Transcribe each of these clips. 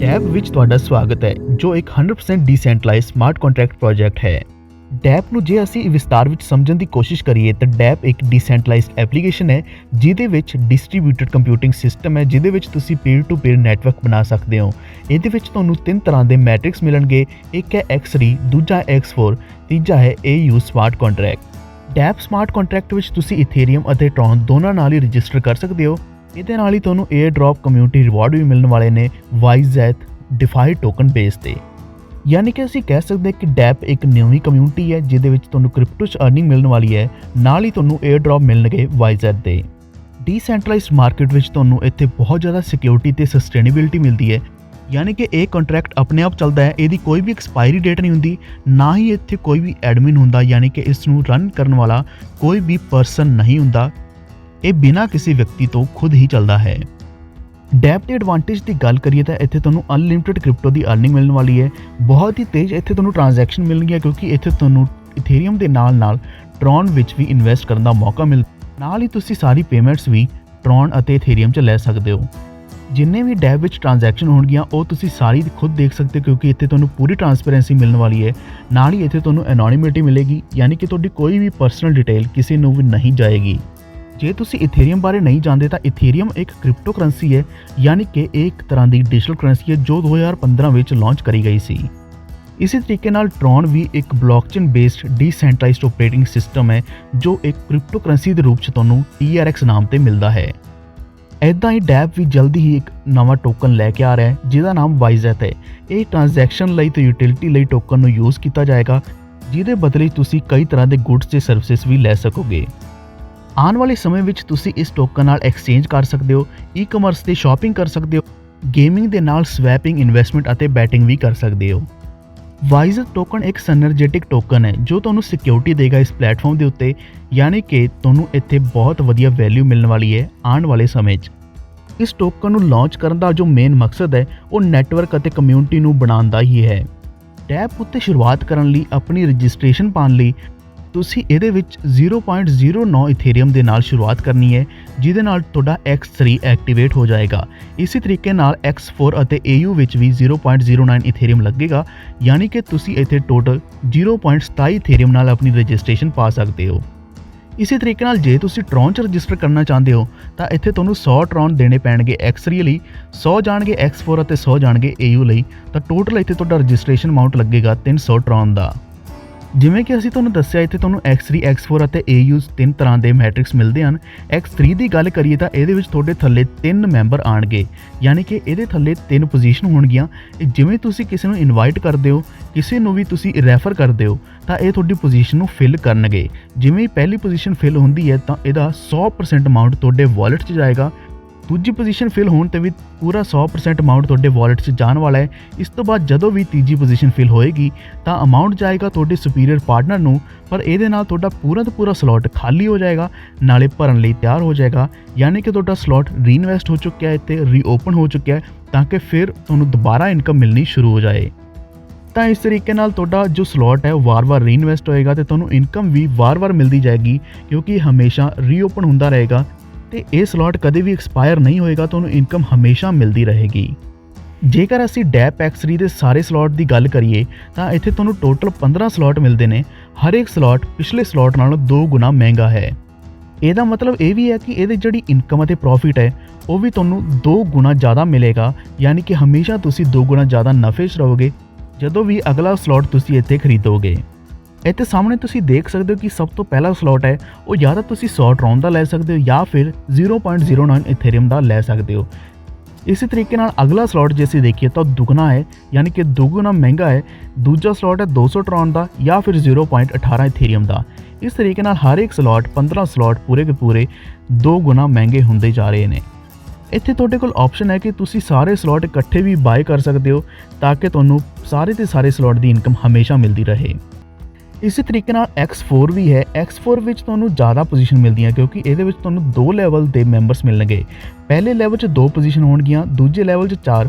ਡੈਪ ਵਿੱਚ ਤੁਹਾਡਾ ਸਵਾਗਤ ਹੈ, ਜੋ ਇੱਕ 100% ਡੀਸੈਂਟਰਲਾਈਜ਼ਡ ਸਮਾਰਟ ਕੰਟਰੈਕਟ ਪ੍ਰੋਜੈਕਟ ਹੈ। ਡੈਪ ਨੂੰ ਜੇ ਅਸੀਂ ਵਿਸਤਾਰ ਵਿੱਚ ਸਮਝਣ ਦੀ ਕੋਸ਼ਿਸ਼ ਕਰੀਏ ਤਾਂ ਡੈਪ ਇੱਕ ਡੀਸੈਂਟਰਲਾਈਜ਼ਡ ਐਪਲੀਕੇਸ਼ਨ ਹੈ ਜਿਹਦੇ ਵਿੱਚ ਡਿਸਟ੍ਰੀਬਿਊਟਡ ਕੰਪਿਊਟਿੰਗ ਸਿਸਟਮ ਹੈ, ਜਿਹਦੇ ਵਿੱਚ ਤੁਸੀਂ ਪੀਅਰ ਟੂ ਪੀਅਰ ਨੈਟਵਰਕ ਬਣਾ ਸਕਦੇ ਹੋ। ਇਹਦੇ ਵਿੱਚ ਤੁਹਾਨੂੰ ਤਿੰਨ ਤਰ੍ਹਾਂ ਦੇ ਮੈਟ੍ਰਿਕਸ ਮਿਲਣਗੇ, ਇੱਕ ਹੈ X3, ਦੂਜਾ ਹੈ X4, ਤੀਜਾ ਹੈ AU smart contract. ਡੈਪ smart contract ਵਿੱਚ ਤੁਸੀਂ ਇਥੇਰੀਅਮ ਅਤੇ ਟਰੋਨ ਦੋਨਾਂ ਨਾਲ ਹੀ ਰਜਿਸਟਰ ਕਰ ਸਕਦੇ ਹੋ। ਇਹਦੇ ਨਾਲ ਹੀ ਤੁਹਾਨੂੰ 에ਅਰ ਡ੍ਰੌਪ ਕਮਿਊਨਿਟੀ ਰਿਵਾਰਡ ਵੀ ਮਿਲਣ ਵਾਲੇ ਨੇ YZ ਡਿਫਾਈ ਟੋਕਨ ਬੇਸ ਤੇ। ਯਾਨੀ ਕਿ ਅਸੀਂ ਕਹਿ ਸਕਦੇ ਹਾਂ ਕਿ ਡੈਪ ਇੱਕ ਨਵੀਂ ਕਮਿਊਨਿਟੀ ਹੈ ਜਿਹਦੇ ਵਿੱਚ ਤੁਹਾਨੂੰ ਕ੍ਰਿਪਟੋ 'ਚ ਅਰਨਿੰਗ ਮਿਲਣ ਵਾਲੀ ਹੈ, ਨਾਲ ਹੀ ਤੁਹਾਨੂੰ 에ਅਰ ਡ੍ਰੌਪ ਮਿਲਣਗੇ YZ ਦੇ। ਡੀਸੈਂਟਰਲਾਈਜ਼ਡ ਮਾਰਕੀਟ ਵਿੱਚ ਤੁਹਾਨੂੰ ਇੱਥੇ ਬਹੁਤ ਜ਼ਿਆਦਾ ਸਿਕਿਉਰਿਟੀ ਤੇ ਸਸਟੇਨੇਬਿਲਿਟੀ ਮਿਲਦੀ ਹੈ, ਯਾਨੀ ਕਿ ਇਹ ਕੰਟਰੈਕਟ ਆਪਣੇ ਆਪ ਚੱਲਦਾ ਹੈ, ਇਹਦੀ ਕੋਈ ਵੀ ਐਕਸਪਾਇਰੀ ਡੇਟ ਨਹੀਂ ਹੁੰਦੀ, ਨਾ ਹੀ ਇੱਥੇ ਕੋਈ ਵੀ ਐਡਮਿਨ ਹੁੰਦਾ, ਯਾਨੀ ਕਿ ਇਸ ਨੂੰ ਰਨ ਕਰਨ ਵਾਲਾ ਕੋਈ ਵੀ ਪਰਸਨ ਨਹੀਂ ਹੁੰਦਾ। ਇਹ ਬਿਨਾਂ ਕਿਸੇ ਵਿਅਕਤੀ ਤੋਂ ਖੁਦ ਹੀ ਚੱਲਦਾ ਹੈ। ਡੈਪ ਦੇ ਐਡਵਾਂਟੇਜ ਦੀ ਗੱਲ ਕਰੀਏ ਤਾਂ ਇੱਥੇ ਤੁਹਾਨੂੰ ਅਨਲਿਮਿਟਿਡ ਕ੍ਰਿਪਟੋ ਦੀ ਅਰਨਿੰਗ ਮਿਲਣ ਵਾਲੀ ਹੈ, ਬਹੁਤ ਹੀ ਤੇਜ਼ ਇੱਥੇ ਤੁਹਾਨੂੰ ਟ੍ਰਾਂਜੈਕਸ਼ਨ ਮਿਲਣਗੀਆਂ, ਕਿਉਂਕਿ ਇੱਥੇ ਤੁਹਾਨੂੰ ਇਥੇਰੀਅਮ ਦੇ ਨਾਲ ਟਰੋਨ ਵਿੱਚ ਵੀ ਇਨਵੈਸਟ ਕਰਨ ਦਾ ਮੌਕਾ ਨਾਲ ਹੀ ਤੁਸੀਂ ਸਾਰੀ ਪੇਮੈਂਟਸ ਵੀ ਟਰੋਨ ਅਤੇ ਇਥੇਰੀਅਮ 'ਚ ਲੈ ਸਕਦੇ ਹੋ। ਜਿੰਨੇ ਵੀ ਡੈਪ ਵਿੱਚ ਟ੍ਰਾਂਜੈਕਸ਼ਨ ਹੋਣਗੀਆਂ ਉਹ ਤੁਸੀਂ ਸਾਰੀ ਖੁਦ ਦੇਖ ਸਕਦੇ ਹੋ, ਕਿਉਂਕਿ ਇੱਥੇ ਤੁਹਾਨੂੰ ਪੂਰੀ ਟ੍ਰਾਂਸਪੇਰੈਂਸੀ ਮਿਲਣ ਵਾਲੀ ਹੈ, ਨਾਲ ਹੀ ਇੱਥੇ ਤੁਹਾਨੂੰ ਐਨੋਨਿਮਿਟੀ ਮਿਲੇਗੀ, ਯਾਨੀ ਕਿ ਤੁਹਾਡੀ ਕੋਈ ਵੀ ਪਰਸਨਲ ਡਿਟੇਲ ਕਿਸੇ ਨੂੰ ਵੀ ਨਹੀਂ ਜਾਏਗੀ। ਜੇ ਤੁਸੀਂ ਇਥੇਰੀਅਮ ਬਾਰੇ ਨਹੀਂ ਜਾਣਦੇ ਤਾਂ ਇਥੇਰੀਅਮ ਇੱਕ ਕ੍ਰਿਪਟੋ ਕਰੰਸੀ ਹੈ, ਯਾਨੀ ਕਿ ਇਹ ਇੱਕ ਤਰ੍ਹਾਂ ਦੀ ਡਿਜੀਟਲ ਕਰੰਸੀ ਹੈ ਜੋ 2015 ਵਿੱਚ ਲਾਂਚ ਕਰੀ ਗਈ ਸੀ। ਇਸੇ ਤਰੀਕੇ ਨਾਲ ਟਰੋਨ ਵੀ ਇੱਕ ਬਲੌਕਚੇਨ ਬੇਸਡ ਡੀਸੈਂਟਰਲਾਈਜ਼ਡ ਆਪਰੇਟਿੰਗ ਸਿਸਟਮ ਹੈ ਜੋ ਇੱਕ ਕ੍ਰਿਪਟੋ ਕਰੰਸੀ ਦੇ ਰੂਪ 'ਚ ਤੁਹਾਨੂੰ TRX ਨਾਮ ਤੇ ਮਿਲਦਾ ਹੈ। ਇੱਦਾਂ ਹੀ ਡੈਪ ਵੀ ਜਲਦੀ ਹੀ ਇੱਕ ਨਵਾਂ ਟੋਕਨ ਲੈ ਕੇ ਆ ਰਿਹਾ ਹੈ ਜਿਹਦਾ ਨਾਮ YZ ਹੈ। ਇਹ ਟ੍ਰਾਂਜੈਕਸ਼ਨ ਲਈ ਤੇ ਯੂਟਿਲਿਟੀ ਲਈ ਟੋਕਨ ਨੂੰ ਯੂਜ਼ ਕੀਤਾ ਜਾਏਗਾ, ਜਿਹਦੇ ਬਦਲੇ ਤੁਸੀਂ ਕਈ ਤਰ੍ਹਾਂ ਦੇ ਗੁੱਡਸ ਤੇ ਸਰਵਿਸਿਜ਼ ਵੀ ਲੈ ਸਕੋਗੇ। ਆਉਣ ਵਾਲੇ ਸਮੇਂ ਵਿੱਚ ਤੁਸੀਂ ਇਸ ਟੋਕਨ ਨਾਲ ਐਕਸਚੇਂਜ ਕਰ ਸਕਦੇ ਹੋ, ਈ-ਕਮਰਸ ਤੇ ਸ਼ਾਪਿੰਗ ਕਰ ਸਕਦੇ ਹੋ, ਗੇਮਿੰਗ ਦੇ ਨਾਲ ਸਵੈਪਿੰਗ, ਇਨਵੈਸਟਮੈਂਟ ਅਤੇ ਬੈਟਿੰਗ ਵੀ ਕਰ ਸਕਦੇ ਹੋ। YZ ਟੋਕਨ ਇੱਕ ਸਿਨਰਜੈਟਿਕ ਟੋਕਨ ਹੈ ਜੋ ਤੁਹਾਨੂੰ ਸਿਕਿਉਰਿਟੀ ਦੇਗਾ ਇਸ ਪਲੇਟਫਾਰਮ ਦੇ ਉੱਤੇ, ਯਾਨੀ ਕਿ ਤੁਹਾਨੂੰ ਇੱਥੇ ਬਹੁਤ ਵਧੀਆ ਵੈਲਿਊ ਮਿਲਣ ਵਾਲੀ ਹੈ ਆਉਣ ਵਾਲੇ ਸਮੇਂ 'ਚ। ਇਸ ਟੋਕਨ ਨੂੰ ਲਾਂਚ ਕਰਨ ਦਾ ਜੋ ਮੇਨ ਮਕਸਦ ਹੈ ਉਹ ਨੈਟਵਰਕ ਅਤੇ ਕਮਿਊਨਿਟੀ ਨੂੰ ਬਣਾਉਣ ਦਾ ਹੀ ਹੈ। ਡੈਪ ਉੱਤੇ ਸ਼ੁਰੂਆਤ ਕਰਨ ਲਈ ਆਪਣੀ ਰਜਿਸਟ੍ਰੇਸ਼ਨ ਪਾਉਣ ਲਈ ਤੁਸੀਂ ਇਹਦੇ ਵਿੱਚ 0.09 ਇਥੇਰੀਅਮ ਦੇ ਨਾਲ ਸ਼ੁਰੂਆਤ ਕਰਨੀ ਹੈ, ਜਿਹਦੇ ਨਾਲ ਤੁਹਾਡਾ X3 ਐਕਟੀਵੇਟ ਹੋ ਜਾਏਗਾ। ਇਸੇ ਤਰੀਕੇ ਨਾਲ X4 ਅਤੇ AU ਵਿੱਚ ਵੀ 0.09 ਇਥੇਰੀਅਮ ਲੱਗੇਗਾ, ਯਾਨੀ ਕਿ ਤੁਸੀਂ ਇੱਥੇ ਟੋਟਲ 0.27 ਇਥੇਰੀਅਮ ਨਾਲ ਆਪਣੀ ਰਜਿਸਟ੍ਰੇਸ਼ਨ ਪਾ ਸਕਦੇ ਹੋ। ਇਸੇ ਤਰੀਕੇ ਨਾਲ ਜੇ ਤੁਸੀਂ ਟਰੋਨ 'ਚ ਰਜਿਸਟਰ ਕਰਨਾ ਚਾਹੁੰਦੇ ਹੋ ਤਾਂ ਇੱਥੇ ਤੁਹਾਨੂੰ 100 ਟਰੋਨ ਦੇਣੇ ਪੈਣਗੇ X3 ਲਈ, 100 ਜਾਣਗੇ X4 ਅਤੇ 100 ਜਾਣਗੇ AU ਲਈ, ਤਾਂ ਟੋਟਲ ਇੱਥੇ ਤੁਹਾਡਾ ਰਜਿਸਟ੍ਰੇਸ਼ਨ ਅਮਾਊਂਟ ਲੱਗੇਗਾ 300 ਟਰੋਨ ਦਾ। ਜਿਵੇਂ ਕਿ ਅਸੀਂ ਤੁਹਾਨੂੰ ਦੱਸਿਆ ਇੱਥੇ ਤੁਹਾਨੂੰ X3, X4 ਅਤੇ AU ਤਿੰਨ ਤਰ੍ਹਾਂ ਦੇ ਮੈਟ੍ਰਿਕਸ ਮਿਲਦੇ ਹਨ। X3 ਦੀ ਗੱਲ ਕਰੀਏ ਤਾਂ ਇਹਦੇ ਵਿੱਚ ਤੁਹਾਡੇ ਥੱਲੇ 3 ਮੈਂਬਰ ਆਣਗੇ, ਯਾਨੀ ਕਿ ਇਹਦੇ ਥੱਲੇ 3 ਪੋਜੀਸ਼ਨ ਹੋਣਗੀਆਂ। ਜਿਵੇਂ ਤੁਸੀਂ ਕਿਸੇ ਨੂੰ ਇਨਵਾਈਟ ਕਰਦੇ ਹੋ, ਕਿਸੇ ਨੂੰ ਵੀ ਤੁਸੀਂ ਰੈਫਰ ਕਰਦੇ ਹੋ ਤਾਂ ਇਹ ਤੁਹਾਡੀ ਪੋਜੀਸ਼ਨ ਨੂੰ ਫਿਲ ਕਰਨਗੇ। ਜਿਵੇਂ ਹੀ ਪਹਿਲੀ ਪੋਜੀਸ਼ਨ ਫਿਲ ਹੁੰਦੀ ਹੈ ਤਾਂ ਇਹਦਾ 100% ਅਮਾਊਂਟ ਤੁਹਾਡੇ ਵਾਲਟ 'ਚ ਜਾਏਗਾ। ਦੂਜੀ ਪੋਜੀਸ਼ਨ ਫਿਲ ਹੋਣ 'ਤੇ ਵੀ ਪੂਰਾ 100% ਅਮਾਊਂਟ ਤੁਹਾਡੇ ਵਾਲਟ 'ਚ ਜਾਣ ਵਾਲਾ ਹੈ। ਇਸ ਤੋਂ ਬਾਅਦ ਜਦੋਂ ਵੀ ਤੀਜੀ ਪੋਜੀਸ਼ਨ ਫਿਲ ਹੋਏਗੀ ਤਾਂ ਅਮਾਊਂਟ ਜਾਏਗਾ ਤੁਹਾਡੇ ਸੁਪੀਰੀਅਰ ਪਾਰਟਨਰ ਨੂੰ, ਪਰ ਇਹਦੇ ਨਾਲ ਤੁਹਾਡਾ ਪੂਰਾ ਦਾ ਪੂਰਾ ਸਲੋਟ ਖਾਲੀ ਹੋ ਜਾਏਗਾ, ਨਾਲੇ ਭਰਨ ਲਈ ਤਿਆਰ ਹੋ ਜਾਏਗਾ, ਯਾਨੀ ਕਿ ਤੁਹਾਡਾ ਸਲੋਟ ਰੀਇਨਵੈਸਟ ਹੋ ਚੁੱਕਿਆ ਹੈ ਤੇ ਰੀਓਪਨ ਹੋ ਚੁੱਕਿਆ ਹੈ, ਤਾਂ ਕਿ ਫਿਰ ਤੁਹਾਨੂੰ ਦੁਬਾਰਾ ਇਨਕਮ ਮਿਲਣੀ ਸ਼ੁਰੂ ਹੋ ਜਾਏ। ਤਾਂ ਇਸ ਤਰੀਕੇ ਨਾਲ ਤੁਹਾਡਾ ਜੋ ਸਲੋਟ ਹੈ ਉਹ ਵਾਰ-ਵਾਰ ਰੀਇਨਵੈਸਟ ਹੋਏਗਾ ਤੇ ਤੁਹਾਨੂੰ ਇਨਕਮ ਵੀ ਵਾਰ-ਵਾਰ ਮਿਲਦੀ ਜਾਏਗੀ, ਕਿਉਂਕਿ ਹਮੇਸ਼ਾ ਰੀਓਪਨ ਹੁੰਦਾ ਰਹੇਗਾ ਤੇ ਇਹ ਸਲੋਟ ਕਦੇ ਵੀ ਐਕਸਪਾਇਰ ਨਹੀਂ ਹੋਏਗਾ, ਤੁਹਾਨੂੰ ਇਨਕਮ ਹਮੇਸ਼ਾ ਮਿਲਦੀ ਰਹੇਗੀ। ਜੇਕਰ ਅਸੀਂ ਡੈਪ X3 ਦੇ ਸਾਰੇ ਸਲੋਟ ਦੀ ਗੱਲ ਕਰੀਏ ਤਾਂ ਇੱਥੇ ਤੁਹਾਨੂੰ ਟੋਟਲ 15 ਸਲੋਟ ਮਿਲਦੇ ਨੇ। ਹਰ ਇੱਕ ਸਲੋਟ ਪਿਛਲੇ ਸਲੋਟ ਨਾਲੋਂ 2 ਗੁਣਾ ਮਹਿੰਗਾ ਹੈ। ਇਹਦਾ ਮਤਲਬ ਇਹ ਵੀ ਹੈ ਕਿ ਇਹਦੀ ਜਿਹੜੀ ਇਨਕਮ ਅਤੇ ਪ੍ਰੋਫਿਟ ਹੈ ਉਹ ਵੀ ਤੁਹਾਨੂੰ 2 ਗੁਣਾ ਜ਼ਿਆਦਾ ਮਿਲੇਗਾ, ਯਾਨੀ ਕਿ ਹਮੇਸ਼ਾ ਤੁਸੀਂ 2 ਗੁਣਾ ਜ਼ਿਆਦਾ ਨਫੇ 'ਚ ਰਹੋਗੇ ਜਦੋਂ ਵੀ ਅਗਲਾ ਸਲੋਟ ਤੁਸੀਂ ਇੱਥੇ ਖਰੀਦੋਗੇ। ਇੱਥੇ ਸਾਹਮਣੇ ਤੁਸੀਂ ਦੇਖ ਸਕਦੇ ਹੋ ਕਿ ਸਭ ਤੋਂ ਪਹਿਲਾ ਸਲੋਟ ਹੈ ਉਹ ਜਾਂ ਤਾਂ ਤੁਸੀਂ 100 ਟਰੋਨ ਦਾ ਲੈ ਸਕਦੇ ਹੋ ਜਾਂ ਫਿਰ 0.09 ਇਥੇਰੀਅਮ ਦਾ ਲੈ ਸਕਦੇ ਹੋ। ਇਸੇ ਤਰੀਕੇ ਨਾਲ ਅਗਲਾ ਸਲੋਟ ਜੇ ਅਸੀਂ ਦੇਖੀਏ ਤਾਂ ਦੁੱਗਣਾ ਹੈ, ਯਾਨੀ ਕਿ 2 ਗੁਣਾ ਮਹਿੰਗਾ ਹੈ। ਦੂਜਾ ਸਲੋਟ ਹੈ 200 ਟਰੋਨ ਦਾ ਜਾਂ ਫਿਰ 0.18 ਇਥੇਰੀਅਮ ਦਾ। ਇਸ ਤਰੀਕੇ ਨਾਲ ਹਰ ਇੱਕ ਸਲੋਟ 15 ਸਲੋਟ ਪੂਰੇ ਕੇ ਪੂਰੇ 2 ਗੁਣਾ ਮਹਿੰਗੇ ਹੁੰਦੇ ਜਾ ਰਹੇ ਨੇ। ਇੱਥੇ ਤੁਹਾਡੇ ਕੋਲ ਆਪਸ਼ਨ ਹੈ ਕਿ ਤੁਸੀਂ ਸਾਰੇ ਸਲੋਟ ਇਕੱਠੇ ਵੀ ਬਾਏ ਕਰ ਸਕਦੇ ਹੋ, ਤਾਂ ਕਿ ਤੁਹਾਨੂੰ ਸਾਰੇ ਦੇ ਸਾਰੇ ਸਲੋਟ ਦੀ ਇਨਕਮ ਹਮੇਸ਼ਾ ਮਿਲਦੀ ਰਹੇ। ਇਸੇ ਤਰੀਕੇ ਨਾਲ X4 ਵੀ ਹੈ। X4 ਵਿੱਚ ਤੁਹਾਨੂੰ ਜ਼ਿਆਦਾ ਪੋਜੀਸ਼ਨ ਮਿਲਦੀਆਂ, ਕਿਉਂਕਿ ਇਹਦੇ ਵਿੱਚ ਤੁਹਾਨੂੰ 2 ਲੈਵਲ ਦੇ ਮੈਂਬਰਸ ਮਿਲਣਗੇ। ਪਹਿਲੇ ਲੈਵਲ 'ਚ 2 ਪੋਜੀਸ਼ਨ ਹੋਣਗੀਆਂ, ਦੂਜੇ ਲੈਵਲ 'ਚ 4।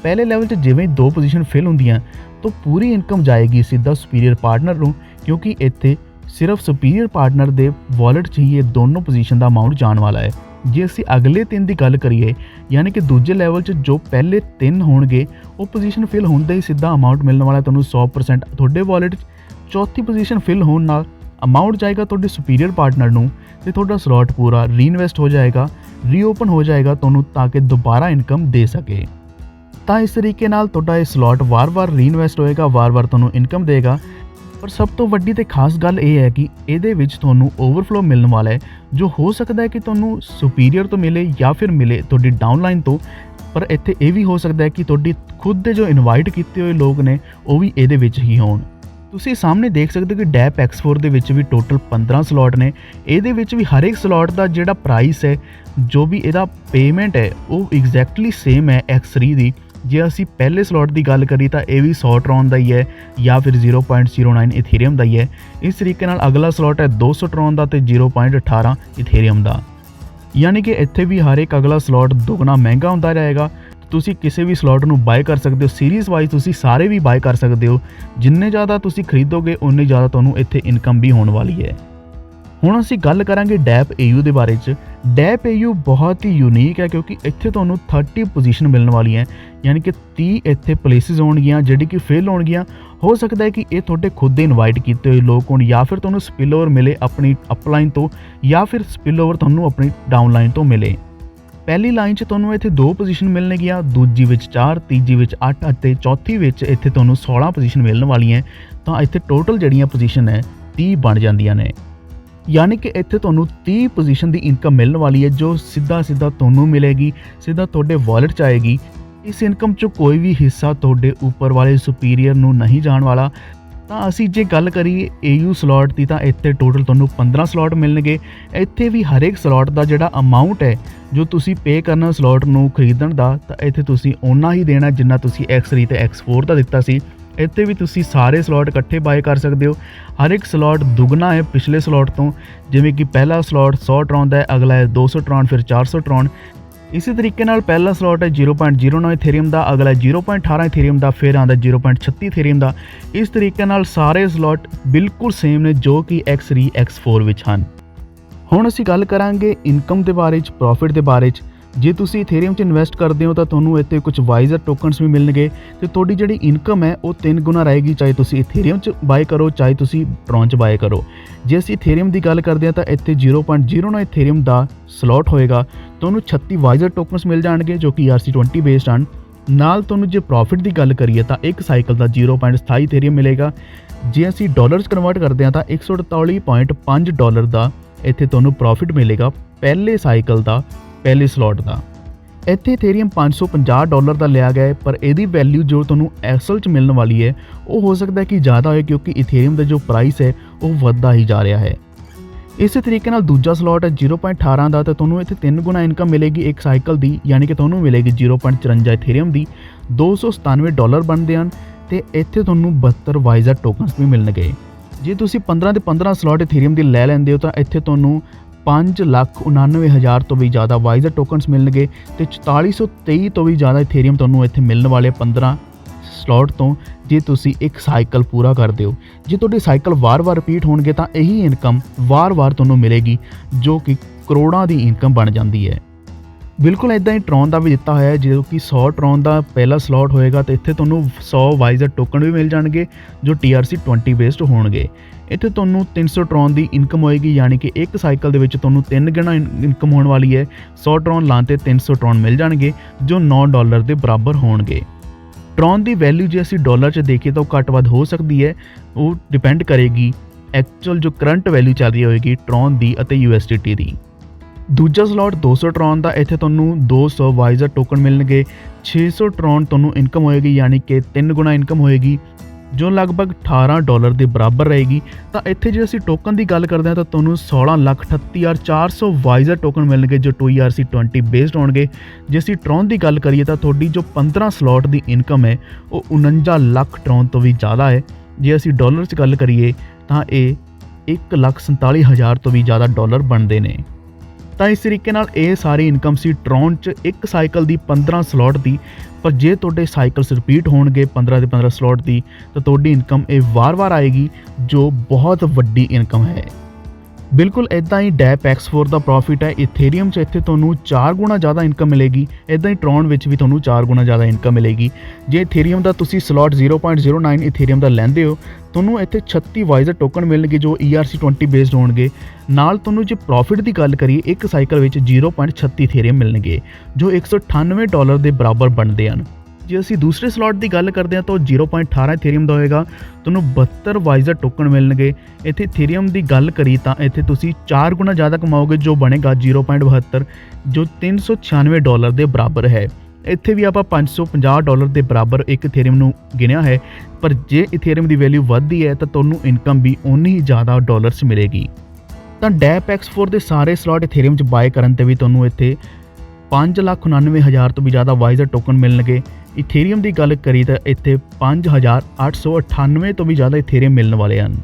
ਪਹਿਲੇ ਲੈਵਲ 'ਚ ਜਿਵੇਂ 2 ਪੋਜੀਸ਼ਨ ਫਿਲ ਹੁੰਦੀਆਂ ਤਾਂ ਪੂਰੀ ਇਨਕਮ ਜਾਏਗੀ ਸਿੱਧਾ ਸੁਪੀਰੀਅਰ ਪਾਰਟਨਰ ਨੂੰ, ਕਿਉਂਕਿ ਇੱਥੇ ਸਿਰਫ ਸੁਪੀਰੀਅਰ ਪਾਰਟਨਰ ਦੇ ਵਾਲਟ 'ਚ ਹੀ ਇਹ ਦੋਨੋਂ ਪੋਜੀਸ਼ਨ ਦਾ ਅਮਾਊਂਟ ਜਾਣ ਵਾਲਾ ਹੈ। ਜੇ ਅਸੀਂ ਅਗਲੇ 3 ਦੀ ਗੱਲ ਕਰੀਏ, ਯਾਨੀ ਕਿ ਦੂਜੇ ਲੈਵਲ 'ਚ ਜੋ ਪਹਿਲੇ 3 ਹੋਣਗੇ, ਉਹ ਪੋਜੀਸ਼ਨ ਫਿਲ ਹੁੰਦੇ ਹੀ ਸਿੱਧਾ ਅਮਾਊਂਟ ਮਿਲਣ ਵਾਲਾ ਤੁਹਾਨੂੰ 100% ਤੁਹਾਡੇ ਵਾਲਟ 'ਚ। ਚੌਥੀ ਪੋਜੀਸ਼ਨ ਫਿਲ ਹੋਣ ਨਾਲ ਅਮਾਊਂਟ ਜਾਏਗਾ ਤੁਹਾਡੇ ਸੁਪੀਰੀਅਰ ਪਾਰਟਨਰ ਨੂੰ ਤੇ ਤੁਹਾਡਾ ਸਲੋਟ ਪੂਰਾ ਰੀਇਨਵੈਸਟ ਹੋ ਜਾਏਗਾ, ਰੀਓਪਨ ਹੋ ਜਾਏਗਾ ਤੁਹਾਨੂੰ, ਤਾਂ ਕਿ ਦੁਬਾਰਾ ਇਨਕਮ ਦੇ ਸਕੇ। ਤਾਂ ਇਸ ਤਰੀਕੇ ਨਾਲ ਤੁਹਾਡਾ ਇਹ ਸਲੋਟ ਵਾਰ-ਵਾਰ ਰੀਇਨਵੈਸਟ ਹੋਏਗਾ, ਵਾਰ-ਵਾਰ ਤੁਹਾਨੂੰ ਇਨਕਮ ਦੇਗਾ। ਪਰ ਸਭ ਤੋਂ ਵੱਡੀ ਤੇ ਖਾਸ ਗੱਲ ਇਹ ਹੈ ਕਿ ਇਹਦੇ ਵਿੱਚ ਤੁਹਾਨੂੰ ਓਵਰਫਲੋ ਮਿਲਣ ਵਾਲਾ ਹੈ, ਜੋ ਹੋ ਸਕਦਾ ਹੈ ਕਿ ਤੁਹਾਨੂੰ ਸੁਪੀਰੀਅਰ ਤੋਂ ਮਿਲੇ ਜਾਂ ਫਿਰ ਮਿਲੇ ਤੁਹਾਡੀ ਡਾਊਨਲਾਈਨ ਤੋਂ। ਪਰ ਇੱਥੇ ਇਹ ਵੀ ਹੋ ਸਕਦਾ ਹੈ ਕਿ ਤੁਹਾਡੀ ਖੁਦ ਦੇ ਜੋ ਇਨਵਾਈਟ ਕੀਤੇ ਹੋਏ ਲੋਕ ਨੇ ਉਹ ਵੀ ਇਹਦੇ ਵਿੱਚ ਹੀ ਹੋਣ। ਤੁਸੀਂ ਸਾਹਮਣੇ ਦੇਖ ਸਕਦੇ ਹੋ ਕਿ ਡੈਪ X4 ਦੇ ਵਿੱਚ ਵੀ ਟੋਟਲ 15 ਸਲੋਟ ਨੇ। ਇਹਦੇ ਵਿੱਚ ਵੀ ਹਰ ਇੱਕ ਸਲੋਟ ਦਾ ਜਿਹੜਾ ਪ੍ਰਾਈਸ ਹੈ, ਜੋ ਵੀ ਇਹਦਾ ਪੇਮੈਂਟ ਹੈ, ਉਹ ਐਗਜ਼ੈਕਟਲੀ ਸੇਮ ਹੈ X3 ਦੀ। ਜੇ ਅਸੀਂ ਪਹਿਲੇ ਸਲੋਟ ਦੀ ਗੱਲ ਕਰੀਏ ਤਾਂ ਇਹ ਵੀ 100 ਟਰੋਨ ਦਾ ਹੀ ਹੈ ਜਾਂ ਫਿਰ 0.09 ਇਥੇਰੀਅਮ ਦਾ ਹੀ ਹੈ। ਇਸ ਤਰੀਕੇ ਨਾਲ ਅਗਲਾ ਸਲੋਟ ਹੈ 200 ਟਰੋਨ ਦਾ ਤੇ 0.18 ਇਥੇਰੀਅਮ ਦਾ। ਯਾਨੀ ਕਿ ਇੱਥੇ ਵੀ ਹਰ ਇੱਕ ਅਗਲਾ ਸਲੋਟ ਦੁੱਗਣਾ ਮਹਿੰਗਾ ਹੁੰਦਾ ਰਹੇਗਾ। ਤੁਸੀਂ ਕਿਸੇ ਵੀ ਸਲੋਟ ਨੂੰ ਬਾਏ ਕਰ ਸਕਦੇ ਹੋ, ਸੀਰੀਜ਼ ਵਾਈਜ਼ ਤੁਸੀਂ ਸਾਰੇ ਵੀ ਬਾਏ ਕਰ ਸਕਦੇ ਹੋ। ਜਿੰਨੇ ਜ਼ਿਆਦਾ ਤੁਸੀਂ ਖਰੀਦੋਗੇ ਉਨੀ ਜ਼ਿਆਦਾ ਤੁਹਾਨੂੰ ਇੱਥੇ ਇਨਕਮ ਵੀ ਹੋਣ ਵਾਲੀ ਹੈ। ਹੁਣ ਅਸੀਂ ਗੱਲ ਕਰਾਂਗੇ ਡੈਪ AU ਦੇ ਬਾਰੇ 'ਚ। ਡੈਪ AU ਬਹੁਤ ਹੀ ਯੂਨੀਕ ਹੈ ਕਿਉਂਕਿ ਇੱਥੇ ਤੁਹਾਨੂੰ 30 ਪੋਜੀਸ਼ਨ ਮਿਲਣ ਵਾਲੀਆਂ, ਯਾਨੀ ਕਿ 30 ਇੱਥੇ ਪਲੇਸਿਸ ਹੋਣਗੀਆਂ ਜਿਹੜੀ ਕਿ ਫੇਲ ਹੋਣਗੀਆਂ। ਹੋ ਸਕਦਾ ਹੈ ਕਿ ਇਹ ਤੁਹਾਡੇ ਖੁਦ ਦੇ ਇਨਵਾਈਟ ਕੀਤੇ ਹੋਏ ਲੋਕ ਹੋਣ, ਜਾਂ ਫਿਰ ਤੁਹਾਨੂੰ ਸਪਿਲ ਓਵਰ ਮਿਲੇ ਆਪਣੀ ਅਪਲਾਈਨ ਤੋਂ, ਜਾਂ ਫਿਰ ਸਪਿਲ ਓਵਰ ਤੁਹਾਨੂੰ ਆਪਣੀ ਡਾਊਨਲਾਈਨ ਤੋਂ ਮਿਲੇ। ਪਹਿਲੀ ਲਾਈਨ 'ਚ ਤੁਹਾਨੂੰ ਇੱਥੇ 2 ਪੋਜੀਸ਼ਨ ਮਿਲਣਗੀਆਂ, ਦੂਜੀ ਵਿੱਚ 4, ਤੀਜੀ ਵਿੱਚ 8 ਅਤੇ ਚੌਥੀ ਵਿੱਚ ਇੱਥੇ ਤੁਹਾਨੂੰ 16 ਪੋਜੀਸ਼ਨ ਮਿਲਣ ਵਾਲੀਆਂ। ਤਾਂ ਇੱਥੇ ਟੋਟਲ ਜਿਹੜੀਆਂ ਪੋਜੀਸ਼ਨ ਹੈ 30 ਬਣ ਜਾਂਦੀਆਂ ਨੇ। ਯਾਨੀ ਕਿ ਇੱਥੇ ਤੁਹਾਨੂੰ 30 ਪੋਜੀਸ਼ਨ ਦੀ ਇਨਕਮ ਮਿਲਣ ਵਾਲੀ ਹੈ, ਜੋ ਸਿੱਧਾ ਤੁਹਾਨੂੰ ਮਿਲੇਗੀ, ਸਿੱਧਾ ਤੁਹਾਡੇ ਵਾਲਟ 'ਚ ਆਏਗੀ। ਇਸ ਇਨਕਮ 'ਚੋਂ ਕੋਈ ਵੀ ਹਿੱਸਾ ਤੁਹਾਡੇ ਉੱਪਰ ਵਾਲੇ ਸੁਪੀਰੀਅਰ ਨੂੰ ਨਹੀਂ ਜਾਣ ਵਾਲਾ। ਤਾਂ ਅਸੀਂ ਜੇ ਗੱਲ ਕਰੀਏ AU ਸਲੋਟ ਦੀ, ਤਾਂ ਇੱਥੇ ਟੋਟਲ ਤੁਹਾਨੂੰ 15 ਸਲੋਟ ਮਿਲਣਗੇ। ਇੱਥੇ ਵੀ ਹਰ ਇੱਕ ਸਲੋਟ ਦਾ ਜਿਹੜਾ ਅਮਾਊਂਟ ਹੈ ਜੋ ਤੁਸੀਂ ਪੇ ਕਰਨਾ ਸਲੋਟ ਨੂੰ ਖਰੀਦਣ ਦਾ, ਤਾਂ ਇੱਥੇ ਤੁਸੀਂ ਓਨਾ ਹੀ ਦੇਣਾ ਜਿੰਨਾ ਤੁਸੀਂ X3 ਤੇ X4 ਦਾ ਦਿੱਤਾ ਸੀ। ਇੱਥੇ ਵੀ ਤੁਸੀਂ ਸਾਰੇ ਸਲੋਟ ਇਕੱਠੇ ਬਾਏ ਕਰ ਸਕਦੇ ਹੋ। ਹਰ ਇੱਕ ਸਲੋਟ ਦੁੱਗਣਾ ਹੈ ਪਿਛਲੇ ਸਲੋਟ ਤੋਂ, ਜਿਵੇਂ ਕਿ ਪਹਿਲਾ ਸਲੋਟ 100 ਟਰੋਨ ਦਾ ਹੈ, ਅਗਲਾ ਹੈ 200 ਟਰੋਨ, ਫਿਰ 400 ਟਰੋਨ। ਇਸੇ ਤਰੀਕੇ ਨਾਲ ਪਹਿਲਾ ਸਲੋਟ ਹੈ 0.09 ਇਥੇਰੀਅਮ ਦਾ, ਅਗਲਾ 0.18 ਇਥੇਰੀਅਮ ਦਾ, ਫਿਰ ਆਉਂਦਾ 0.36 ਇਥੇਰੀਅਮ ਦਾ। ਇਸ ਤਰੀਕੇ ਨਾਲ ਸਾਰੇ ਸਲੋਟ ਬਿਲਕੁਲ ਸੇਮ ਨੇ ਜੋ ਕਿ X3 X4 ਵਿੱਚ ਹਨ। ਹੁਣ ਅਸੀਂ ਗੱਲ ਕਰਾਂਗੇ ਇਨਕਮ ਦੇ ਬਾਰੇ 'ਚ, ਪ੍ਰੋਫਿਟ ਦੇ ਬਾਰੇ 'ਚ। ਜੇ ਤੁਸੀਂ ਇਥੇਰੀਅਮ 'ਚ ਇਨਵੈਸਟ ਕਰਦੇ ਹੋ ਤਾਂ ਤੁਹਾਨੂੰ ਇੱਥੇ ਕੁਝ ਵਾਈਜ਼ਰ ਟੋਕਨਸ ਵੀ ਮਿਲਣਗੇ ਤੇ ਤੁਹਾਡੀ ਜਿਹੜੀ ਇਨਕਮ ਹੈ ਉਹ 3 ਗੁਣਾ ਰਹੇਗੀ, ਚਾਹੇ ਤੁਸੀਂ ਇਥੇਰੀਅਮ 'ਚ ਬਾਏ ਕਰੋ, ਚਾਹੇ ਤੁਸੀਂ ਟਰੋਨ 'ਚ ਬਾਏ ਕਰੋ। ਜੇ ਅਸੀਂ ਇਥੇਰੀਅਮ ਦੀ ਗੱਲ ਕਰਦੇ ਹਾਂ ਤਾਂ ਇੱਥੇ 0.09 ਇਥੇਰੀਅਮ ਦਾ ਸਲੋਟ ਹੋਏਗਾ, ਤੁਹਾਨੂੰ 36 ਵਾਈਜ਼ਰ ਟੋਕਨਸ ਮਿਲ ਜਾਣਗੇ ਜੋ ਕਿ ERC20 ਬੇਸਡ ਹਨ। ਨਾਲ ਤੁਹਾਨੂੰ ਜੇ ਪ੍ਰੋਫਿਟ ਦੀ ਗੱਲ ਕਰੀਏ ਤਾਂ ਇੱਕ ਸਾਈਕਲ ਦਾ 0.27 ਇਥੇਰੀਅਮ ਮਿਲੇਗਾ। ਜੇ ਅਸੀਂ ਡਾਲਰ 'ਚ ਕਨਵਰਟ ਕਰਦੇ ਹਾਂ ਤਾਂ $148.5 ਦਾ ਇੱਥੇ ਤੁਹਾਨੂੰ ਪ੍ਰੋਫਿਟ ਮਿਲੇਗਾ ਪਹਿਲੇ ਸਾਈਕਲ ਦਾ, ਪਹਿਲੇ ਸਲੋਟ ਦਾ। ਇੱਥੇ ਇਥੇਰੀਅਮ $550 ਦਾ ਲਿਆ ਗਿਆ ਹੈ, ਪਰ ਇਹਦੀ ਵੈਲਿਊ ਜੋ ਤੁਹਾਨੂੰ ਅਸਲ 'ਚ ਮਿਲਣ ਵਾਲੀ ਹੈ ਉਹ ਹੋ ਸਕਦਾ ਹੈ ਕਿ ਜ਼ਿਆਦਾ ਹੋਏ, ਕਿਉਂਕਿ ਇਥੇਰੀਅਮ ਦਾ ਜੋ ਪ੍ਰਾਈਸ ਹੈ ਉਹ ਵੱਧਦਾ ਹੀ ਜਾ ਰਿਹਾ ਹੈ। ਇਸੇ ਤਰੀਕੇ ਨਾਲ ਦੂਜਾ ਸਲੋਟ ਹੈ 0.18 ਦਾ, ਤਾਂ ਤੁਹਾਨੂੰ ਇੱਥੇ 3 ਗੁਣਾ ਇਨਕਮ ਮਿਲੇਗੀ ਇੱਕ ਸਾਈਕਲ ਦੀ, ਯਾਨੀ ਕਿ ਤੁਹਾਨੂੰ ਮਿਲੇਗੀ 0.54 ਇਥੇਰੀਅਮ ਦੀ। $297 ਬਣਦੇ ਹਨ ਤੇ ਇੱਥੇ ਤੁਹਾਨੂੰ 72 ਵਾਈਜ਼ਰ ਟੋਕਨਸ ਵੀ ਮਿਲਣਗੇ। ਜੇ ਤੁਸੀਂ 15 ਦੇ 15 ਸਲੋਟ ਇਥੇਰੀਅਮ ਦੀ ਲੈ ਲੈਂਦੇ ਹੋ ਤਾਂ ਇੱਥੇ ਤੁਹਾਨੂੰ 5,99,000 ਤੋਂ ਵੀ ਜ਼ਿਆਦਾ ਵਾਈਜ਼ਰ ਟੋਕਨਸ ਮਿਲਣਗੇ ਤੇ 4423 ਤੋਂ ਵੀ ਜ਼ਿਆਦਾ ਇਥੇਰੀਅਮ ਤੁਹਾਨੂੰ ਇੱਥੇ ਮਿਲਣ ਵਾਲੇ 15 ਸਲੋਟ ਤੋਂ, ਜੇ ਤੁਸੀਂ ਇੱਕ ਸਾਈਕਲ ਪੂਰਾ ਕਰਦੇ ਹੋ। ਜੇ ਤੁਹਾਡੇ ਸਾਈਕਲ ਵਾਰ-ਵਾਰ ਰਿਪੀਟ ਹੋਣਗੇ ਤਾਂ ਇਹੀ ਇਨਕਮ ਵਾਰ-ਵਾਰ ਤੁਹਾਨੂੰ ਮਿਲੇਗੀ, ਜੋ ਕਿ ਕਰੋੜਾਂ ਦੀ ਇਨਕਮ ਬਣ ਜਾਂਦੀ ਹੈ। ਬਿਲਕੁਲ ਇੱਦਾਂ ਹੀ ਟਰੋਨ ਦਾ ਵੀ ਦਿੱਤਾ ਹੋਇਆ ਹੈ, ਜੋ ਕਿ 100 ਟਰੋਨ ਦਾ ਪਹਿਲਾ ਸਲੋਟ ਹੋਏਗਾ ਤੇ ਇੱਥੇ ਤੁਹਾਨੂੰ 100 ਵਾਈਜ਼ਰ ਟੋਕਨ ਵੀ ਮਿਲ ਜਾਣਗੇ ਜੋ TRC20 ਬੇਸਡ ਹੋਣਗੇ। ਇੱਥੇ ਤੁਹਾਨੂੰ 300 ਟਰੋਨ ਦੀ ਇਨਕਮ ਹੋਏਗੀ, ਯਾਨੀ ਕਿ ਇੱਕ ਸਾਈਕਲ ਦੇ ਵਿੱਚ ਤੁਹਾਨੂੰ 3 ਗੁਣਾ ਇਨਕਮ ਹੋਣ ਵਾਲੀ ਹੈ। 100 ਟਰੋਨ ਲਾਉਣ 'ਤੇ 300 ਟਰੋਨ ਮਿਲ ਜਾਣਗੇ ਜੋ $9 ਦੇ ਬਰਾਬਰ ਹੋਣਗੇ। ਟਰੋਨ ਦੀ ਵੈਲਿਊ ਜੇ ਅਸੀਂ ਡਾਲਰ 'ਚ ਦੇਖੀਏ ਤਾਂ ਉਹ ਘੱਟ ਵੱਧ ਹੋ ਸਕਦੀ ਹੈ, ਉਹ ਡਿਪੈਂਡ ਕਰੇਗੀ ਐਕਚੁਅਲ ਜੋ ਕਰੰਟ ਵੈਲਿਊ ਚੱਲ ਰਹੀ ਹੋਏਗੀ ਟਰੋਨ ਦੀ ਅਤੇ USDT ਦੀ। ਦੂਜਾ ਸਲੋਟ 200 ਟਰੋਨ ਦਾ, ਇੱਥੇ ਤੁਹਾਨੂੰ 200 ਵਾਈਜ਼ਰ ਟੋਕਨ ਮਿਲਣਗੇ। 600 ਟਰੋਨ ਤੁਹਾਨੂੰ ਇਨਕਮ ਹੋਏਗੀ, ਯਾਨੀ ਕਿ 3 ਗੁਣਾ ਇਨਕਮ ਹੋਏਗੀ ਜੋ ਲਗਭਗ $18 ਦੇ ਬਰਾਬਰ ਰਹੇਗੀ। ਤਾਂ ਇੱਥੇ ਜੇ ਅਸੀਂ ਟੋਕਨ ਦੀ ਗੱਲ ਕਰਦੇ ਹਾਂ ਤਾਂ ਤੁਹਾਨੂੰ 16,38,400 ਵਾਈਜ਼ਰ ਟੋਕਨ ਮਿਲਣਗੇ ਜੋ 2ERC20 ਬੇਸਡ ਹੋਣਗੇ। ਜੇ ਅਸੀਂ ਟਰੋਨ ਦੀ ਗੱਲ ਕਰੀਏ ਤਾਂ ਤੁਹਾਡੀ ਜੋ 15 ਸਲੋਟ ਦੀ ਇਨਕਮ ਹੈ ਉਹ 49 ਲੱਖ ਟਰੋਨ ਤੋਂ ਵੀ ਜ਼ਿਆਦਾ ਹੈ। ਜੇ ਅਸੀਂ ਡਾਲਰ 'ਚ ਗੱਲ ਕਰੀਏ ਤਾਂ ਇਹ 1,47,000 ਤੋਂ ਵੀ ਜ਼ਿਆਦਾ ਡਾਲਰ ਬਣਦੇ ਨੇ। ਤਾਂ ਇਸ ਤਰੀਕੇ ਨਾਲ ਇਹ ਸਾਰੀ ਇਨਕਮ ਸੀ ਟਰੋਨ 'ਚ ਇੱਕ ਸਾਈਕਲ ਦੀ 15 ਸਲੋਟ ਦੀ। ਪਰ ਜੇ ਤੁਹਾਡੇ ਸਾਈਕਲਸ ਰਿਪੀਟ ਹੋਣਗੇ 15 ਦੇ 15 ਸਲੋਟ ਦੀ ਤਾਂ ਤੁਹਾਡੀ ਇਨਕਮ ਇਹ ਵਾਰ-ਵਾਰ ਆਏਗੀ, ਜੋ ਬਹੁਤ ਵੱਡੀ ਇਨਕਮ ਹੈ। ਬਿਲਕੁਲ ਇੱਦਾਂ ਹੀ ਡੈਪ X4 ਦਾ ਪ੍ਰੋਫਿਟ ਹੈ ਇਥੇਰੀਅਮ 'ਚ, ਇੱਥੇ ਤੁਹਾਨੂੰ 4 ਗੁਣਾ ਜ਼ਿਆਦਾ ਇਨਕਮ ਮਿਲੇਗੀ। ਇੱਦਾਂ ਹੀ ਟਰੋਨ ਵਿੱਚ ਵੀ ਤੁਹਾਨੂੰ 4 ਗੁਣਾ ਜ਼ਿਆਦਾ ਇਨਕਮ ਮਿਲੇਗੀ। ਜੇ ਇਥੇਰੀਅਮ ਦਾ ਤੁਸੀਂ ਸਲੋਟ 0.09 ਇਥੇਰੀਅਮ ਦਾ ਲੈਂਦੇ ਹੋ, ਤੁਹਾਨੂੰ ਇੱਥੇ 36 ਵਾਈਜ਼ਰ ਟੋਕਨ ਮਿਲਣਗੇ ਜੋ ERC20 ਬੇਸਡ ਹੋਣਗੇ। ਨਾਲ ਤੁਹਾਨੂੰ ਜੇ ਪ੍ਰੋਫਿਟ ਦੀ ਗੱਲ ਕਰੀਏ, ਇੱਕ ਸਾਈਕਲ ਵਿੱਚ 0.36 ਇਥੇਰੀਅਮ ਮਿਲਣਗੇ ਜੋ $198 ਦੇ ਬਰਾਬਰ ਬਣਦੇ ਹਨ। ਜੇ ਅਸੀਂ ਦੂਸਰੇ ਸਲੋਟ ਦੀ ਗੱਲ ਕਰਦੇ ਹਾਂ ਤਾਂ 0.18 ਇਥੇਰੀਅਮ ਦਾ ਹੋਏਗਾ, ਤੁਹਾਨੂੰ 72 ਵਾਈਜ਼ਰ ਟੋਕਨ ਮਿਲਣਗੇ। ਇੱਥੇ ਇਥੇਰੀਅਮ ਦੀ ਗੱਲ ਕਰੀ ਤਾਂ ਇੱਥੇ ਤੁਸੀਂ 4 ਗੁਣਾ ਜ਼ਿਆਦਾ ਕਮਾਓਗੇ ਜੋ ਬਣੇਗਾ 0.72 ਜੋ $396 ਦੇ ਬਰਾਬਰ ਹੈ। ਇੱਥੇ ਵੀ ਆਪਾਂ $550 ਦੇ ਬਰਾਬਰ ਇੱਕ ਇਥੇਰੀਅਮ ਨੂੰ ਗਿਣਿਆ ਹੈ, ਪਰ ਜੇ ਇਥੇਰੀਅਮ ਦੀ ਵੈਲਿਊ ਵੱਧਦੀ ਹੈ ਤਾਂ ਤੁਹਾਨੂੰ ਇਨਕਮ ਵੀ ਓਨੀ ਹੀ ਜ਼ਿਆਦਾ ਡਾਲਰਸ ਮਿਲੇਗੀ। ਤਾਂ ਡੈਪ X4 ਦੇ ਸਾਰੇ ਸਲੋਟ ਇਥੇਰੀਅਮ 'ਚ ਬਾਏ ਕਰਨ 'ਤੇ ਵੀ ਤੁਹਾਨੂੰ ਇੱਥੇ 5,99,000 ਤੋਂ ਵੀ ਜ਼ਿਆਦਾ ਵਾਈਜ਼ਰ ਟੋਕਨ ਮਿਲਣਗੇ। ਇਥੇਰੀਅਮ ਦੀ ਗੱਲ ਕਰੀ ਤਾਂ ਇੱਥੇ 5,898 ਤੋਂ ਵੀ ਜ਼ਿਆਦਾ ਇਥੇਰੀਅਮ ਮਿਲਣ ਵਾਲੇ ਹਨ।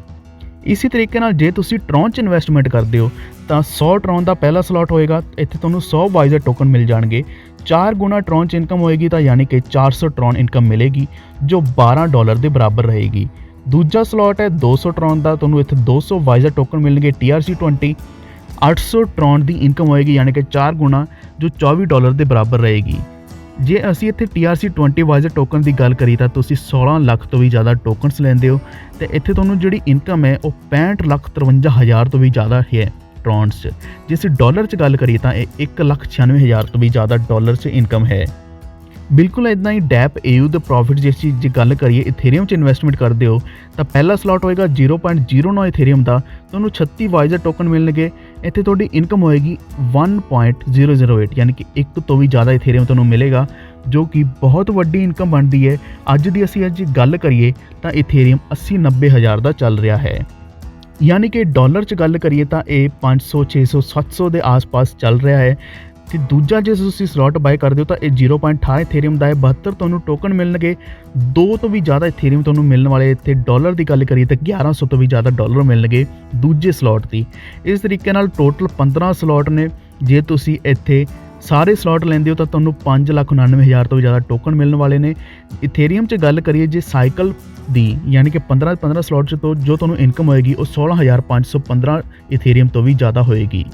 ਇਸੇ ਤਰੀਕੇ ਨਾਲ ਜੇ ਤੁਸੀਂ ਟਰੋਨ 'ਚ ਇਨਵੈਸਟਮੈਂਟ ਕਰਦੇ ਹੋ ਤਾਂ 100 ਟਰੋਨ ਦਾ ਪਹਿਲਾ ਸਲੋਟ ਹੋਏਗਾ, ਇੱਥੇ ਤੁਹਾਨੂੰ 100 ਵਾਈਜ਼ਰ ਟੋਕਨ ਮਿਲ ਜਾਣਗੇ। 4 ਗੁਣਾ ਟਰੋਨ 'ਚ ਇਨਕਮ ਹੋਏਗੀ ਤਾਂ ਯਾਨੀ ਕਿ 400 ਟਰੋਨ ਇਨਕਮ ਮਿਲੇਗੀ ਜੋ $12 ਦੇ ਬਰਾਬਰ ਰਹੇਗੀ। ਦੂਜਾ ਸਲੋਟ ਹੈ 200 ਟਰੋਨ ਦਾ, ਤੁਹਾਨੂੰ ਇੱਥੇ 200 ਵਾਈਜ਼ਰ ਟੋਕਨ ਮਿਲਣਗੇ TRC20। 800 ਟਰੋਨ ਦੀ ਇਨਕਮ ਹੋਏਗੀ ਯਾਨੀ ਕਿ 4 ਗੁਣਾ ਜੋ $24 ਦੇ ਬਰਾਬਰ ਰਹੇਗੀ। ਜੇ ਅਸੀਂ ਇੱਥੇ TRC20 ਵਾਈਜ਼ਰ ਟੋਕਨ ਦੀ ਗੱਲ ਕਰੀ ਤਾਂ ਤੁਸੀਂ 16 ਲੱਖ ਤੋਂ ਵੀ ਜ਼ਿਆਦਾ ਟੋਕਨਸ ਲੈਂਦੇ ਹੋ ਤੇ ਇੱਥੇ ਤੁਹਾਨੂੰ ਜਿਹੜੀ ਇਨਕਮ ਹੈ ਉਹ 65,53,000 ਤੋਂ ਵੀ ਜ਼ਿਆਦਾ ਹੈ ਟਰੋਨਸ 'ਚ। ਜੇ ਅਸੀਂ ਡਾਲਰ 'ਚ ਗੱਲ ਕਰੀਏ ਤਾਂ ਇਹ 1,96,000 ਤੋਂ ਵੀ ਜ਼ਿਆਦਾ ਡਾਲਰ 'ਚ ਇਨਕਮ ਹੈ। ਬਿਲਕੁਲ ਇੱਦਾਂ ਹੀ ਡੈਪ AU ਦੇ ਪ੍ਰੋਫਿਟ ਜੇ ਗੱਲ ਕਰੀਏ ਇਥੇਰੀਅਮ 'ਚ ਇਨਵੈਸਟਮੈਂਟ ਕਰਦੇ ਹੋ ਤਾਂ ਪਹਿਲਾ ਸਲੋਟ ਹੋਏਗਾ 0.09 ਇਥੇਰੀਅਮ ਦਾ, ਤੁਹਾਨੂੰ 36 ਵਾਈਜ਼ਰ ਟੋਕਨ ਮਿਲਣਗੇ। ਇੱਥੇ ਤੁਹਾਡੀ ਇਨਕਮ ਹੋਏਗੀ 1.008 ਯਾਨੀ ਕਿ 1 ਤੋਂ ਵੀ ਜ਼ਿਆਦਾ ਇਥੇਰੀਅਮ ਤੁਹਾਨੂੰ ਮਿਲੇਗਾ ਜੋ ਕਿ ਬਹੁਤ ਵੱਡੀ ਇਨਕਮ ਬਣਦੀ ਹੈ। ਅੱਜ ਗੱਲ ਕਰੀਏ ਤਾਂ ਇਥੇਰੀਅਮ 80-90 ਹਜ਼ਾਰ ਦਾ ਚੱਲ ਰਿਹਾ ਹੈ, ਯਾਨੀ ਕਿ ਡਾਲਰ 'ਚ ਗੱਲ ਕਰੀਏ ਤਾਂ ਇਹ 500, 600, 700 ਦੇ ਆਸ-ਪਾਸ ਚੱਲ ਰਿਹਾ ਹੈ। ਤੇ ਦੂਜਾ ਜੇ ਤੁਸੀਂ ਸਲੋਟ ਬਾਏ ਕਰਦੇ ਹੋ ਤਾਂ ਇਹ 0.18 ਇਥੇਰੀਅਮ ਦਾ ਹੈ, 72 ਤੁਹਾਨੂੰ ਟੋਕਨ ਮਿਲਣਗੇ। 2 ਤੋਂ ਵੀ ਜ਼ਿਆਦਾ ਇਥੇਰੀਅਮ ਤੁਹਾਨੂੰ ਮਿਲਣ ਵਾਲੇ। ਇੱਥੇ ਡਾਲਰ ਦੀ ਗੱਲ ਕਰੀਏ ਤਾਂ 1100 ਤੋਂ ਵੀ ਜ਼ਿਆਦਾ ਡਾਲਰ ਮਿਲਣਗੇ ਦੂਜੇ ਸਲੋਟ ਦੀ। ਇਸ ਤਰੀਕੇ ਨਾਲ ਟੋਟਲ 15 ਸਲੋਟ ਨੇ। ਜੇ ਤੁਸੀਂ ਇੱਥੇ ਸਾਰੇ ਸਲੋਟ ਲੈਂਦੇ ਹੋ ਤਾਂ ਤੁਹਾਨੂੰ 5,99,000 ਤੋਂ ਵੀ ਜ਼ਿਆਦਾ ਟੋਕਨ ਮਿਲਣ ਵਾਲੇ ਨੇ। ਇਥੇਰੀਅਮ 'ਚ ਗੱਲ ਕਰੀਏ ਜੇ ਸਾਈਕਲ ਦੀ ਯਾਨੀ ਕਿ 15 ਸਲੋਟ 'ਚ ਤੋਂ ਜੋ ਤੁਹਾਨੂੰ ਇਨਕਮ ਹੋਏਗੀ ਉਹ 16,515 ਇਥੇਰੀਅਮ ਤੋਂ ਵੀ ਜ਼ਿਆਦਾ ਹੋਏਗੀ।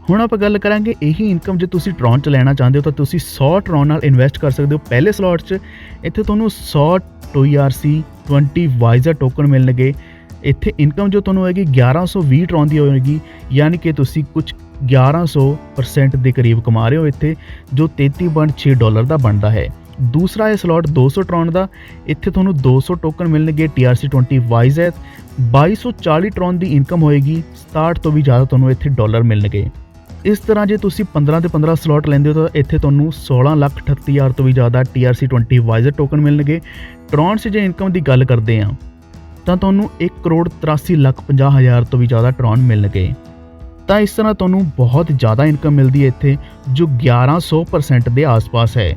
ਹੁਣ ਆਪਾਂ ਗੱਲ ਕਰਾਂਗੇ ਇਹੀ ਇਨਕਮ ਜੇ ਤੁਸੀਂ ਟਰੋਨ 'ਚ ਲੈਣਾ ਚਾਹੁੰਦੇ ਹੋ ਤਾਂ ਤੁਸੀਂ 100 ਟਰੋਨ ਨਾਲ ਇਨਵੈਸਟ ਕਰ ਸਕਦੇ ਹੋ ਪਹਿਲੇ ਸਲੋਟ 'ਚ। ਇੱਥੇ ਤੁਹਾਨੂੰ 100 TRC20 ਵਾਈਜ਼ਰ ਟੋਕਨ ਮਿਲਣਗੇ। ਇੱਥੇ ਇਨਕਮ ਜੋ ਤੁਹਾਨੂੰ ਹੋਏਗੀ 1120 ਟਰੋਨ ਦੀ ਹੋਏਗੀ, ਯਾਨੀ ਕਿ ਤੁਸੀਂ ਕੁਝ 1100% ਦੇ ਕਰੀਬ ਕਮਾ ਰਹੇ ਹੋ ਇੱਥੇ, ਜੋ $33.6 ਦਾ ਬਣਦਾ ਹੈ। ਦੂਸਰਾ ਹੈ ਸਲੋਟ 200 ਟਰੋਨ ਦਾ, ਇੱਥੇ ਤੁਹਾਨੂੰ 200 ਟੋਕਨ ਮਿਲਣਗੇ TRC20 ਵਾਈਜ਼ਰ। 2240 ਟਰੋਨ ਦੀ ਇਨਕਮ ਹੋਏਗੀ, 67 ਤੋਂ ਵੀ ਜ਼ਿਆਦਾ ਤੁਹਾਨੂੰ ਇੱਥੇ ਡਾਲਰ ਮਿਲਣਗੇ। ਇਸ ਤਰ੍ਹਾਂ ਜੇ ਤੁਸੀਂ 15 ਦੇ 15 ਸਲੋਟ ਲੈਂਦੇ ਹੋ ਤਾਂ ਇੱਥੇ ਤੁਹਾਨੂੰ 16,38,000 ਤੋਂ ਵੀ ਜ਼ਿਆਦਾ TRC20 ਵਾਈਜ਼ਰ ਟੋਕਨ ਮਿਲਣਗੇ। ਟਰੋਨ 'ਚ ਜੇ ਇਨਕਮ ਦੀ ਗੱਲ ਕਰਦੇ ਹਾਂ ਤਾਂ ਤੁਹਾਨੂੰ 1,83,50,000 ਤੋਂ ਵੀ ਜ਼ਿਆਦਾ ਟਰੋਨ ਮਿਲਣਗੇ। ਤਾਂ ਇਸ ਤਰ੍ਹਾਂ ਤੁਹਾਨੂੰ ਬਹੁਤ ਜ਼ਿਆਦਾ ਇਨਕਮ ਮਿਲਦੀ ਹੈ ਇੱਥੇ ਜੋ 1100% ਦੇ ਆਸ-ਪਾਸ ਹੈ,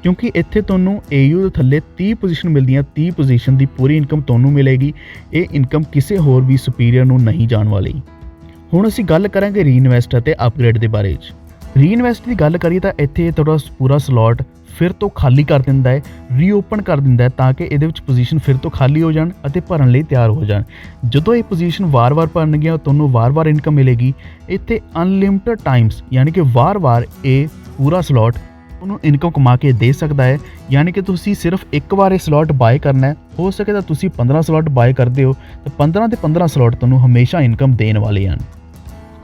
ਕਿਉਂਕਿ ਇੱਥੇ ਤੁਹਾਨੂੰ AU ਦੇ ਥੱਲੇ 30 ਪੋਜੀਸ਼ਨ ਮਿਲਦੀਆਂ। 30 ਪੋਜੀਸ਼ਨ ਦੀ ਪੂਰੀ ਇਨਕਮ ਤੁਹਾਨੂੰ ਮਿਲੇਗੀ। ਇਹ ਇਨਕਮ ਕਿਸੇ ਹੋਰ ਵੀ ਸੁਪੀਰੀਅਰ ਨੂੰ ਨਹੀਂ ਜਾਣ ਵਾਲੀ। ਹੁਣ ਅਸੀਂ ਗੱਲ ਕਰਾਂਗੇ ਰੀਇਨਵੈਸਟ ਅਤੇ ਅਪਗ੍ਰੇਡ ਦੇ ਬਾਰੇ 'ਚ। ਰੀਇਨਵੈਸਟ ਦੀ ਗੱਲ ਕਰੀਏ ਤਾਂ ਇੱਥੇ ਤੁਹਾਡਾ ਪੂਰਾ ਸਲੋਟ ਫਿਰ ਤੋਂ ਖਾਲੀ ਕਰ ਦਿੰਦਾ ਹੈ, ਰੀਓਪਨ ਕਰ ਦਿੰਦਾ ਹੈ ਤਾਂ ਕਿ ਇਹਦੇ ਵਿੱਚ ਪੋਜੀਸ਼ਨ ਫਿਰ ਤੋਂ ਖਾਲੀ ਹੋ ਜਾਣ ਅਤੇ ਭਰਨ ਲਈ ਤਿਆਰ ਹੋ ਜਾਣ। ਜਦੋਂ ਇਹ ਪੋਜੀਸ਼ਨ ਵਾਰ-ਵਾਰ ਭਰਨਗੀਆਂ ਤੁਹਾਨੂੰ ਵਾਰ-ਵਾਰ ਇਨਕਮ ਮਿਲੇਗੀ। ਇੱਥੇ ਅਨਲਿਮਟਿਡ ਟਾਈਮਸ ਯਾਨੀ ਕਿ ਵਾਰ-ਵਾਰ ਇਹ ਪੂਰਾ ਸਲੋਟ ਉਹਨੂੰ ਇਨਕਮ ਕਮਾ ਕੇ ਦੇ ਸਕਦਾ ਹੈ, ਯਾਨੀ ਕਿ ਤੁਸੀਂ ਸਿਰਫ ਇੱਕ ਵਾਰ ਇਹ ਸਲੋਟ ਬਾਏ ਕਰਨਾ ਹੈ। ਹੋ ਸਕੇ ਤਾਂ ਤੁਸੀਂ 15 ਸਲੋਟ ਬਾਏ ਕਰਦੇ ਹੋ ਤਾਂ 15 ਦੇ 15 ਸਲੋਟ ਤੁਹਾਨੂੰ ਹਮੇਸ਼ਾ ਇਨਕਮ ਦੇਣ ਵਾਲੇ ਹਨ।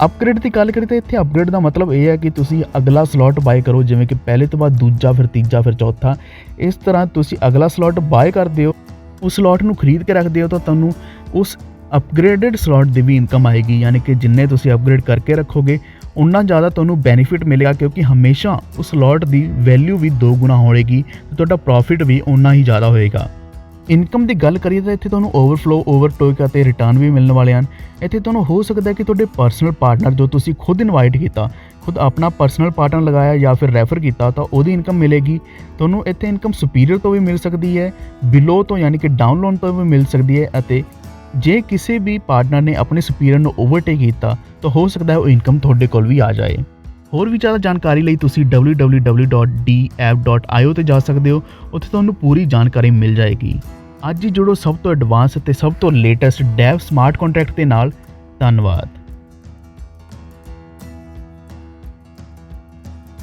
ਅਪਗ੍ਰੇਡ ਦੀ ਗੱਲ ਕਰੀਏ ਤਾਂ ਇੱਥੇ ਅਪਗ੍ਰੇਡ ਦਾ ਮਤਲਬ ਇਹ ਹੈ ਕਿ ਤੁਸੀਂ ਅਗਲਾ ਸਲੋਟ ਬਾਏ ਕਰੋ, ਜਿਵੇਂ ਕਿ ਪਹਿਲੇ ਤੋਂ ਬਾਅਦ ਦੂਜਾ, ਫਿਰ ਤੀਜਾ, ਫਿਰ ਚੌਥਾ। ਇਸ ਤਰ੍ਹਾਂ ਤੁਸੀਂ ਅਗਲਾ ਸਲੋਟ ਬਾਏ ਕਰਦੇ ਹੋ, ਉਸ ਸਲੋਟ ਨੂੰ ਖਰੀਦ ਕੇ ਰੱਖਦੇ ਹੋ ਤਾਂ ਤੁਹਾਨੂੰ ਉਸ ਅਪਗ੍ਰੇਡਡ ਸਲੋਟ ਦੀ ਵੀ ਇਨਕਮ ਆਏਗੀ, ਯਾਨੀ ਕਿ ਜਿੰਨੇ ਤੁਸੀਂ ਅਪਗ੍ਰੇਡ ਕਰਕੇ ਰੱਖੋਗੇ ਉਨਾ ਜ਼ਿਆਦਾ ਤੁਹਾਨੂੰ ਬੈਨੀਫਿਟ ਮਿਲੇਗਾ, ਕਿਉਂਕਿ ਹਮੇਸ਼ਾ ਉਸ ਸਲੋਟ ਦੀ ਵੈਲਿਊ ਵੀ 2 ਗੁਣਾ ਹੋਏਗੀ ਤੇ ਤੁਹਾਡਾ ਪ੍ਰੋਫਿਟ ਵੀ ਉਨਾ ਹੀ ਜ਼ਿਆਦਾ ਹੋਏਗਾ। ਇਨਕਮ ਦੀ ਗੱਲ ਕਰੀਏ ਤਾਂ ਇੱਥੇ ਤੁਹਾਨੂੰ ਓਵਰਫਲੋ, ਓਵਰਟੋਕ ਅਤੇ ਰਿਟਰਨ ਵੀ ਮਿਲਣ ਵਾਲੇ ਹਨ। ਇੱਥੇ ਤੁਹਾਨੂੰ ਹੋ ਸਕਦਾ ਹੈ ਕਿ ਤੁਹਾਡੇ ਪਰਸਨਲ ਪਾਰਟਨਰ ਜੋ ਤੁਸੀਂ ਖੁਦ ਇਨਵਾਈਟ ਕੀਤਾ, ਖੁਦ ਆਪਣਾ ਪਰਸਨਲ ਪਾਰਟਨਰ ਲਗਾਇਆ ਜਾਂ ਫਿਰ ਰੈਫਰ ਕੀਤਾ ਤਾਂ ਉਹਦੀ ਇਨਕਮ ਮਿਲੇਗੀ। ਤੁਹਾਨੂੰ ਇੱਥੇ ਇਨਕਮ ਸੁਪੀਰੀਅਰ ਤੋਂ ਵੀ ਮਿਲ ਸਕਦੀ ਹੈ, ਬਿਲੋ ਤੋਂ ਯਾਨੀ ਕਿ ਡਾਊਨ ਲੋਨ ਤੋਂ ਵੀ ਮਿਲ ਸਕਦੀ ਹੈ, ਅਤੇ ਜੇ ਕਿਸੇ ਵੀ ਪਾਰਟਨਰ ਨੇ ਆਪਣੇ ਸੁਪੀਰੀਅਰ ਨੂੰ ਓਵਰਟੇਕ ਕੀਤਾ ਤਾਂ ਹੋ ਸਕਦਾ ਹੈ ਉਹ ਇਨਕਮ ਤੁਹਾਡੇ ਕੋਲ ਵੀ ਆ ਜਾਏ। ਹੋਰ ਵੀ ਜ਼ਿਆਦਾ ਜਾਣਕਾਰੀ ਲਈ ਤੁਸੀਂ www.dapp.io ਤੇ ਜਾ ਸਕਦੇ ਹੋ, ਉੱਥੇ ਤੁਹਾਨੂੰ ਪੂਰੀ ਜਾਣਕਾਰੀ ਮਿਲ ਜਾਏਗੀ। ਅੱਜ ਹੀ ਜੁੜੋ ਸਭ ਤੋਂ ਐਡਵਾਂਸ ਅਤੇ ਸਭ ਤੋਂ ਲੇਟੈਸਟ ਡੈਪ ਸਮਾਰਟ ਕੰਟਰੈਕਟ ਦੇ ਨਾਲ। ਧੰਨਵਾਦ।